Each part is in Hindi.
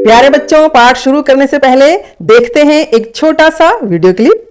प्यारे बच्चों, पाठ शुरू करने से पहले देखते हैं एक छोटा सा वीडियो क्लिप।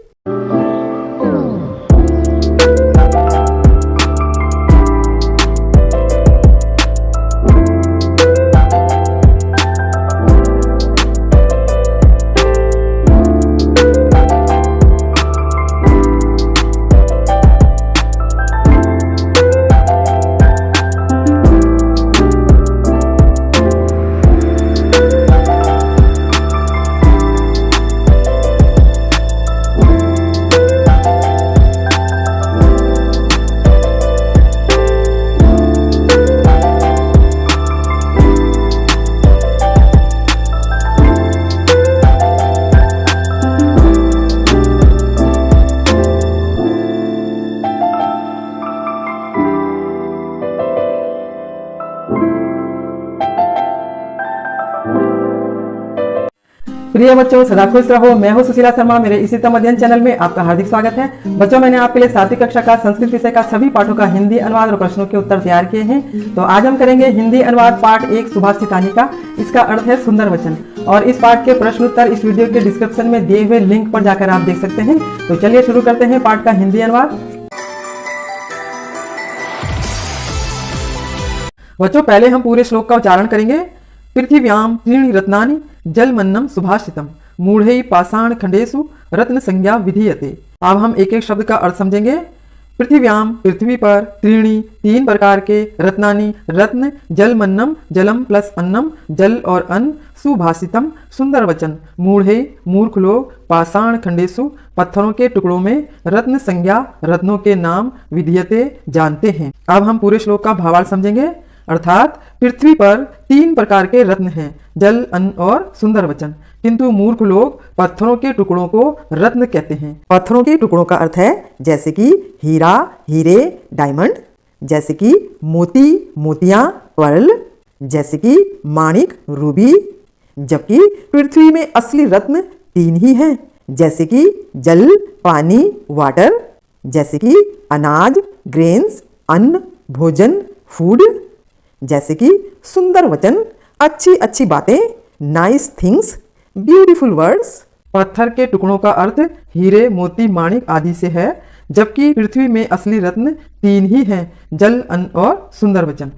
प्रिय बच्चों, सदा खुश रहो। मैं हूं सुशीला शर्मा। मेरे इसीतम अध्ययन चैनल में आपका हार्दिक स्वागत है। बच्चों, मैंने आपके लिए 7वीं कक्षा का संस्कृत विषय का सभी पाठों का हिंदी अनुवाद और प्रश्नों के उत्तर तैयार किए हैं। तो आज हम करेंगे हिंदी अनुवाद पाठ 1 सुभाषितानी का। इसका अर्थ है सुंदर वचन। और इस पाठ के प्रश्न उत्तर इस वीडियो के डिस्क्रिप्शन में दिए हुए लिंक पर जाकर आप देख सकते हैं। तो चलिए शुरू करते हैं पाठ का हिंदी अनुवाद। बच्चों, पहले हम पूरे श्लोक का उच्चारण करेंगे। पृथिव्याम त्रीणि रत्नानि जलमन्नम सुभाषितम मूढ़ै पाषाण खंडेषु रत्न संज्ञा विधीयते। अब हम एक एक शब्द का अर्थ समझेंगे। पृथिव्याम पृथ्वी पर, त्रीणि 3 प्रकार के, रत्नानि रत्न, जलमन्नम जलम प्लस अन्नम जल और अन्न, सुभाषितम सुंदर वचन, मूढ़े मूर्ख लोग, पाषाण खंडेषु पत्थरों के टुकड़ों में, रत्न संज्ञा रत्नों के नाम, विधीयते जानते हैं। अब हम पूरे श्लोक का भावार्थ समझेंगे। अर्थात पृथ्वी पर 3 प्रकार के रत्न हैं, जल, अन्न और सुंदर वचन, किंतु मूर्ख लोग पत्थरों के टुकड़ों को रत्न कहते हैं। पत्थरों के टुकड़ों का अर्थ है जैसे कि हीरा, हीरे, डायमंड, जैसे कि मोती, मोतियां, पर्ल, जैसे कि माणिक, रूबी। जबकि पृथ्वी में असली रत्न 3 ही हैं, जैसे कि जल, पानी, वाटर, जैसे कि अनाज, ग्रेन्स, अन्न, भोजन, फूड, जैसे कि सुंदर वचन, अच्छी अच्छी बातें, नाइस थिंग्स, ब्यूटीफुल वर्ड्स। पत्थर के टुकड़ों का अर्थ हीरे, मोती, माणिक आदि से है, जबकि पृथ्वी में असली रत्न 3 ही हैं, जल, अन्न और सुंदर वचन।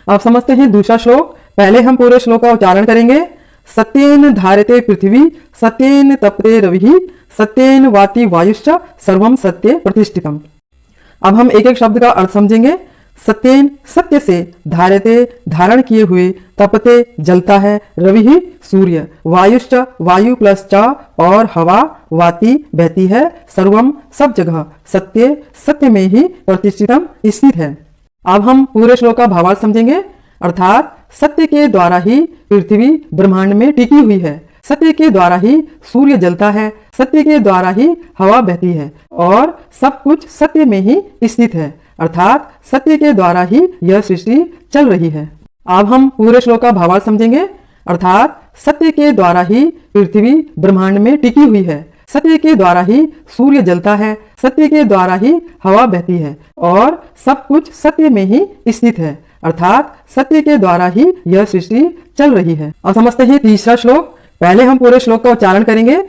अब समझते हैं दूसरा श्लोक। पहले हम पूरे श्लोक का उच्चारण करेंगे। सत्येन धारते पृथ्वी, सत्येन तपते रविः, सत्येन वाति वायुश्च, सर्वं सत्ये प्रतिष्ठितम्। अब हम एक एक शब्द का अर्थ समझेंगे। सत्येन सत्य से, धारते धारण किए हुए, तपते जलता है, रवि सूर्य, वायुश्च वायु प्लस च और हवा, वाति बहती है, सर्वम सब जगह, सत्य सत्य में ही, प्रतिष्ठितम स्थित है। अब हम पूरे श्लोक का भावार्थ समझेंगे। अर्थात सत्य के द्वारा ही पृथ्वी ब्रह्मांड में टिकी हुई है, सत्य के द्वारा ही सूर्य जलता है, सत्य के द्वारा ही हवा बहती है और सब कुछ सत्य में ही स्थित है। अर्थात सत्य के द्वारा ही यह सृष्टि चल रही है। अब हम पूरे श्लोक का भावार्थ समझेंगे। अर्थात सत्य के द्वारा ही पृथ्वी ब्रह्मांड में टिकी हुई है, सत्य के द्वारा ही सूर्य जलता है, सत्य के द्वारा ही हवा बहती है और सब कुछ सत्य में ही स्थित है। अर्थात सत्य के द्वारा ही यह सृष्टि चल रही है। अब समझते हैं तीसरा श्लोक। पहले हम पूरे श्लोक का उच्चारण करेंगे।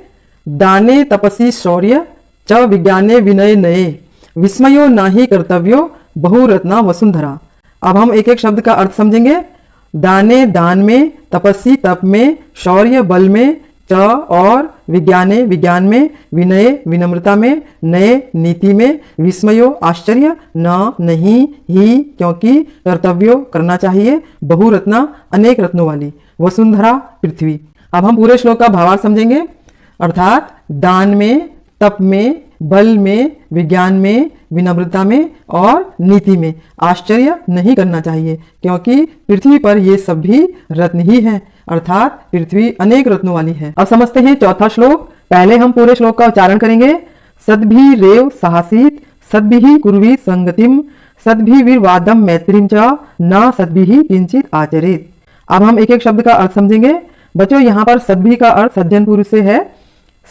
दाने तपसी शौर्य च विज्ञाने विनय नये, विस्मयो नाही कर्तव्यो बहुरत्ना वसुंधरा। अब हम एक एक शब्द का अर्थ समझेंगे। दाने दान में, तपस्वी तप में, शौर्य बल में, च और विज्ञाने विज्ञान में, विनय विनम्रता में, नए नीति में, विस्मयो आश्चर्य, न नहीं ही क्योंकि, कर्तव्यो करना चाहिए, बहुरत्ना अनेक रत्नों वाली, वसुंधरा पृथ्वी। अब हम पूरे श्लोक का भावार्थ समझेंगे। अर्थात दान में, तप में, बल में, विज्ञान में, विनम्रता में और नीति में आश्चर्य नहीं करना चाहिए, क्योंकि पृथ्वी पर ये सब भी रत्न ही हैं। अर्थात पृथ्वी अनेक रत्नों वाली है। अब समझते हैं चौथा श्लोक। पहले हम पूरे श्लोक का उच्चारण करेंगे। सद्भि रेव साहसीत, सद्भिः कुर्वी संगतिम, सद्भिर्वादम मैत्रीम च, न सद्भिः किंचित आचरेत। अब हम एक एक शब्द का अर्थ समझेंगे। बच्चों, यहाँ पर सद्भि का अर्थ सज्जन पुरुष से है।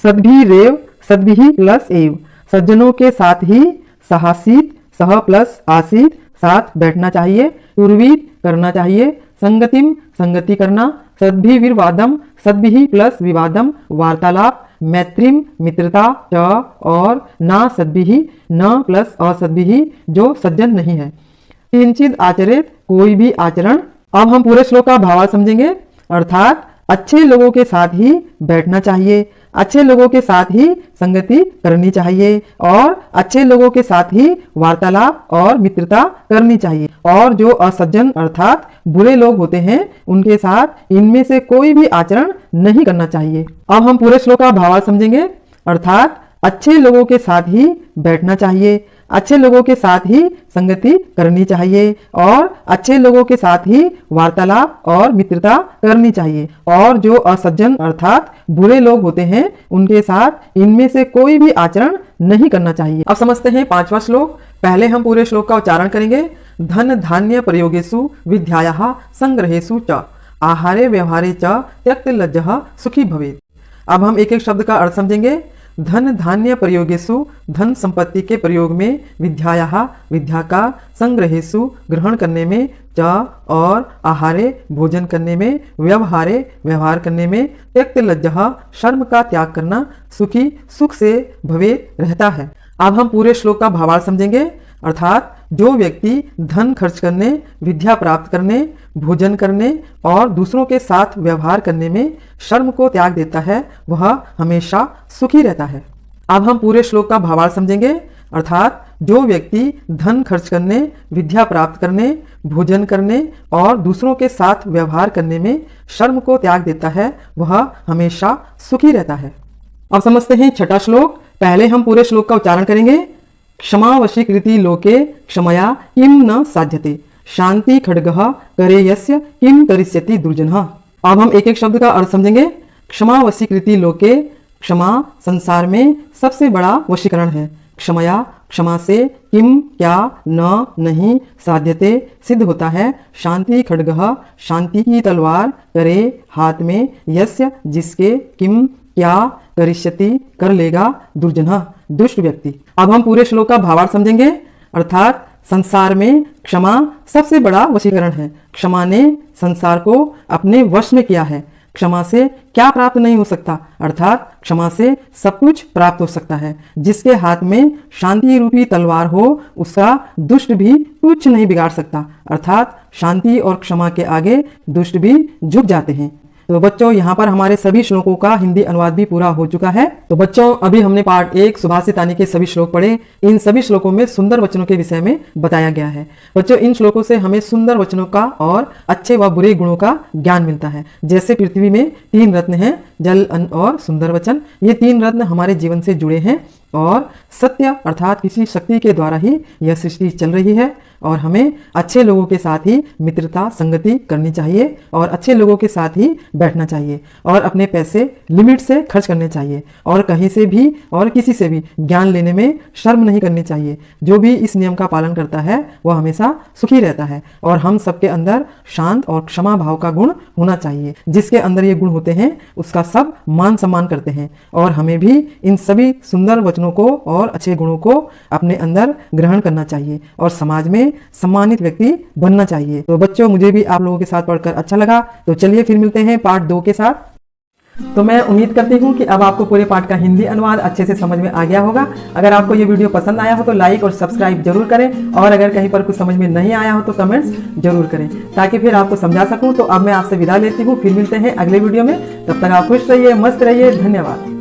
सद्भि रेव, सद्भिः प्लस एव, सज्जनों के साथ ही, साहसीत सह प्लस आसीत साथ बैठना चाहिए, पूर्वीत करना चाहिए, संगतिम संगति करना, सद्भिर्वादम, सद्भिः प्लस विवादम वार्तालाप, मैत्रीम मित्रता च, और ना सद्भिः न प्लस असद्भिः जो सज्जन नहीं है। किंचित आचरित कोई भी आचरण। अब हम पूरे श्लोक का भावार्थ समझेंगे। अर्थात अच्छे लोगों के साथ ही बैठना चाहिए, अच्छे लोगों के साथ ही संगति करनी चाहिए, और अच्छे लोगों के साथ ही वार्तालाप और मित्रता करनी चाहिए, और जो असज्जन अर्थात बुरे लोग होते हैं उनके साथ इनमें से कोई भी आचरण नहीं करना चाहिए। अब हम पूरे श्लोक का भावार्थ समझेंगे। अर्थात अच्छे लोगों के साथ ही बैठना चाहिए, अच्छे लोगों के साथ ही संगति करनी चाहिए, और अच्छे लोगों के साथ ही वार्तालाप और मित्रता करनी चाहिए, और जो असज्जन अर्थात बुरे लोग होते हैं उनके साथ इनमें से कोई भी आचरण नहीं करना चाहिए। अब समझते हैं 5वां श्लोक। पहले हम पूरे श्लोक का उच्चारण करेंगे। धन धान्य प्रयोगेषु विद्यायाः संग्रहेषु च आहारे व्यवहारे च त्यक्त लज्जः सुखी भवेत्। अब हम एक एक शब्द का अर्थ समझेंगे। धन धान्य प्रयोगेषु, धन संपत्ति के प्रयोग में, विद्यायाः विद्या का, संग्रहेषु ग्रहण करने में, च और आहारे भोजन करने में, व्यवहारे व्यवहार करने में, त्यक्त लज्जः शर्म का त्याग करना, सुखी सुख से भवेत् रहता है। अब हम पूरे श्लोक का भावार्थ समझेंगे। अर्थात जो व्यक्ति धन खर्च करने, विद्या प्राप्त करने, भोजन करने और दूसरों के साथ व्यवहार करने में शर्म को त्याग देता है वह हमेशा सुखी रहता है। अब हम पूरे श्लोक का भावार्थ समझेंगे। अर्थात जो व्यक्ति धन खर्च करने, विद्या प्राप्त करने, भोजन करने और दूसरों के साथ व्यवहार करने में शर्म को त्याग देता है वह हमेशा सुखी रहता है। अब समझते हैं 6वां श्लोक। पहले हम पूरे श्लोक का उच्चारण करेंगे। क्षमावशीकृति लोके क्षमया किम न साध्यते, शांति खड्गः करे यस्य किम करिष्यति दुर्जनः। अब हम एक एक शब्द का अर्थ समझेंगे। क्षमावशीकृति लोके, क्षमा संसार में सबसे बड़ा वशीकरण है। क्षमया क्षमा से, किम क्या, न नहीं, साध्यते सिद्ध होता है, शांति खड्गः शांति की तलवार, करे हाथ में, यस्य जिसके, किम क्या, करिष्यति कर लेगा, दुर्जनः दुष्ट व्यक्ति। अब हम पूरे श्लोक का भावार्थ समझेंगे। अर्थात संसार में क्षमा सबसे बड़ा वशीकरण है। क्षमा ने संसार को अपने वश में किया है। क्षमा से क्या प्राप्त नहीं हो सकता, अर्थात क्षमा से सब कुछ प्राप्त हो सकता है। जिसके हाथ में शांति रूपी तलवार हो उसका दुष्ट भी कुछ नहीं बिगाड़ सकता, अर्थात शांति और क्षमा के आगे दुष्ट भी झुक जाते हैं। तो बच्चों यहाँ पर हमारे सभी श्लोकों का हिंदी अनुवाद भी पूरा हो चुका है। तो बच्चों अभी हमने पार्ट 1 सुभाषित आने के सभी श्लोक पढ़े। इन सभी श्लोकों में सुंदर वचनों के विषय में बताया गया है। बच्चों इन श्लोकों से हमें सुंदर वचनों का और अच्छे व बुरे गुणों का ज्ञान मिलता है। जैसे पृथ्वी में 3 रत्न हैं, जल, अन्न और सुंदर वचन। ये 3 रत्न हमारे जीवन से जुड़े हैं और सत्य अर्थात किसी शक्ति के द्वारा ही यह सृष्टि चल रही है, और हमें अच्छे लोगों के साथ ही मित्रता संगति करनी चाहिए और अच्छे लोगों के साथ ही बैठना चाहिए, और अपने पैसे लिमिट से खर्च करने चाहिए, और कहीं से भी और किसी से भी ज्ञान लेने में शर्म नहीं करनी चाहिए। जो भी इस नियम का पालन करता है वह हमेशा सुखी रहता है। और हम सबके अंदर शांत और क्षमा भाव का गुण होना चाहिए। जिसके अंदर ये गुण होते हैं उसका सब मान सम्मान करते हैं, और हमें भी इन सभी सुंदर वचनों को और अच्छे गुणों को अपने अंदर ग्रहण करना चाहिए और समाज में सम्मानित व्यक्ति बनना चाहिए। तो बच्चों मुझे भी आप लोगों के साथ पढ़कर अच्छा लगा। तो चलिए फिर मिलते हैं पार्ट 2 के साथ। तो मैं उम्मीद करती हूँ कि अब आपको पूरे पाठ का हिंदी अनुवाद अच्छे से समझ में आ गया होगा। अगर आपको ये वीडियो पसंद आया हो तो लाइक और सब्सक्राइब जरूर करें, और अगर कहीं पर कुछ समझ में नहीं आया हो तो कमेंट्स जरूर करें, ताकि फिर आपको समझा सकूं। तो अब मैं आपसे विदा लेती हूँ, फिर मिलते हैं अगले वीडियो में। तब तक आप खुश रहिए, मस्त रहिए। धन्यवाद।